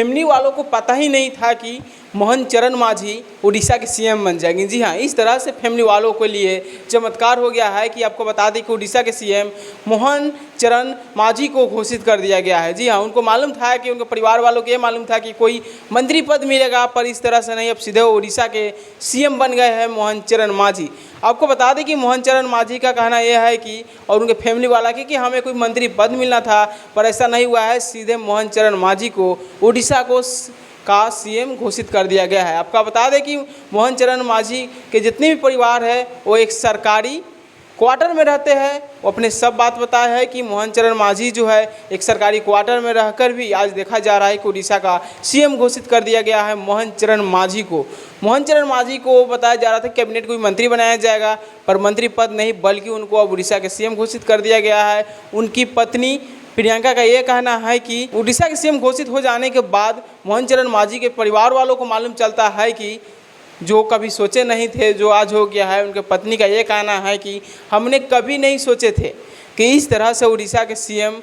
Family वालों को पता ही नहीं था कि मोहन चरण मांझी उड़ीसा के सीएम बन जाएंगे। जी हाँ, इस तरह से फैमिली वालों के लिए चमत्कार हो गया है कि आपको बता दें कि उड़ीसा के सीएम मोहन चरण मांझी को घोषित कर दिया गया है। जी हाँ, उनको मालूम था कि उनके परिवार वालों को ये मालूम था कि कोई मंत्री पद मिलेगा, पर इस तरह से नहीं, अब सीधे उड़ीसा के सीएम बन गए हैं मोहन चरण मांझी। आपको बता दें कि मोहन चरण मांझी का कहना यह है कि और उनके फैमिली वाला कि हमें कोई मंत्री पद मिलना था, पर ऐसा नहीं हुआ है। सीधे मोहन चरण मांझी को उड़ीसा का सीएम घोषित कर दिया गया है। आपका बता दें कि मोहन चरण मांझी के जितने भी परिवार है वो एक सरकारी क्वार्टर में रहते हैं। वो अपने सब बात बताया है कि मोहन चरण मांझी जो है एक सरकारी क्वार्टर में रहकर भी आज देखा जा रहा है कि उड़ीसा का सीएम घोषित कर दिया गया है मोहन चरण मांझी को। मोहन चरण मांझी को बताया जा रहा था कैबिनेट कोई मंत्री बनाया जाएगा, पर मंत्री पद नहीं बल्कि उनको अब उड़ीसा के सीएम घोषित कर दिया गया है। उनकी पत्नी प्रियंका का ये कहना है कि उड़ीसा के सीएम घोषित हो जाने के बाद मोहन चरण मांझी के परिवार वालों को मालूम चलता है कि जो कभी सोचे नहीं थे जो आज हो गया है। उनके पत्नी का ये कहना है कि हमने कभी नहीं सोचे थे कि इस तरह से उड़ीसा के सीएम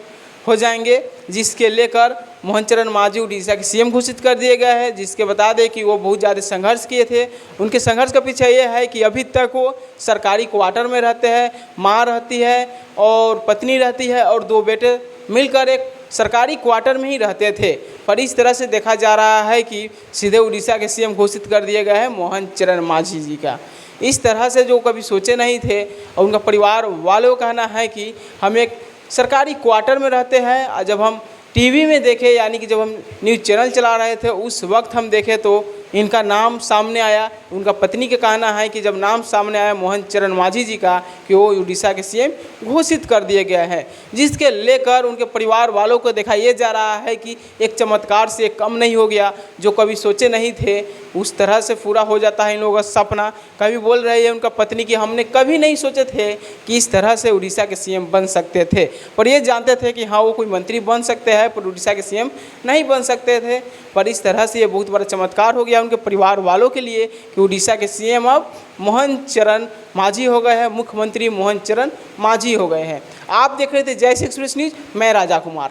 हो जाएंगे, जिसके लेकर मोहन चरण मांझी उड़ीसा के सीएम घोषित कर दिए गए हैं। जिसके बता दें कि वो बहुत ज़्यादा संघर्ष किए थे। उनके संघर्ष का पीछे ये है कि अभी तक वो सरकारी क्वार्टर में रहते हैं, माँ रहती है और पत्नी रहती है और 2 बेटे मिलकर एक सरकारी क्वार्टर में ही रहते थे। पर इस तरह से देखा जा रहा है कि सीधे उड़ीसा के सीएम घोषित कर दिए गए हैं मोहन चरण मांझी जी का। इस तरह से जो कभी सोचे नहीं थे, और उनका परिवार वालों का कहना है कि हम एक सरकारी क्वार्टर में रहते हैं। और जब हम टीवी में देखे, यानी कि जब हम न्यूज़ चैनल चला रहे थे, उस वक्त हम देखे तो इनका नाम सामने आया। उनका पत्नी का कहना है कि जब नाम सामने आया मोहन चरण मांझी जी का कि वो उड़ीसा के सीएम घोषित कर दिए गए हैं, जिसके लेकर उनके परिवार वालों को देखा ये जा रहा है कि एक चमत्कार से कम नहीं हो गया। जो कभी सोचे नहीं थे उस तरह से पूरा हो जाता है इन लोगों का सपना। कभी बोल रहे हैं उनका पत्नी कि हमने कभी नहीं सोचे थे कि इस तरह से उड़ीसा के सीएम बन सकते थे, पर ये जानते थे कि हाँ वो कोई मंत्री बन सकते हैं, पर उड़ीसा के सीएम नहीं बन सकते थे। पर इस तरह से ये बहुत बड़ा चमत्कार हो गया उनके परिवार वालों के लिए कि उड़ीसा के सीएम अब मोहन चरण मांझी हो गए हैं, मुख्यमंत्री मोहन चरण मांझी हो गए हैं। आप देख रहे थे जय श्री एक्सप्रेस न्यूज़, मैं राजा कुमार।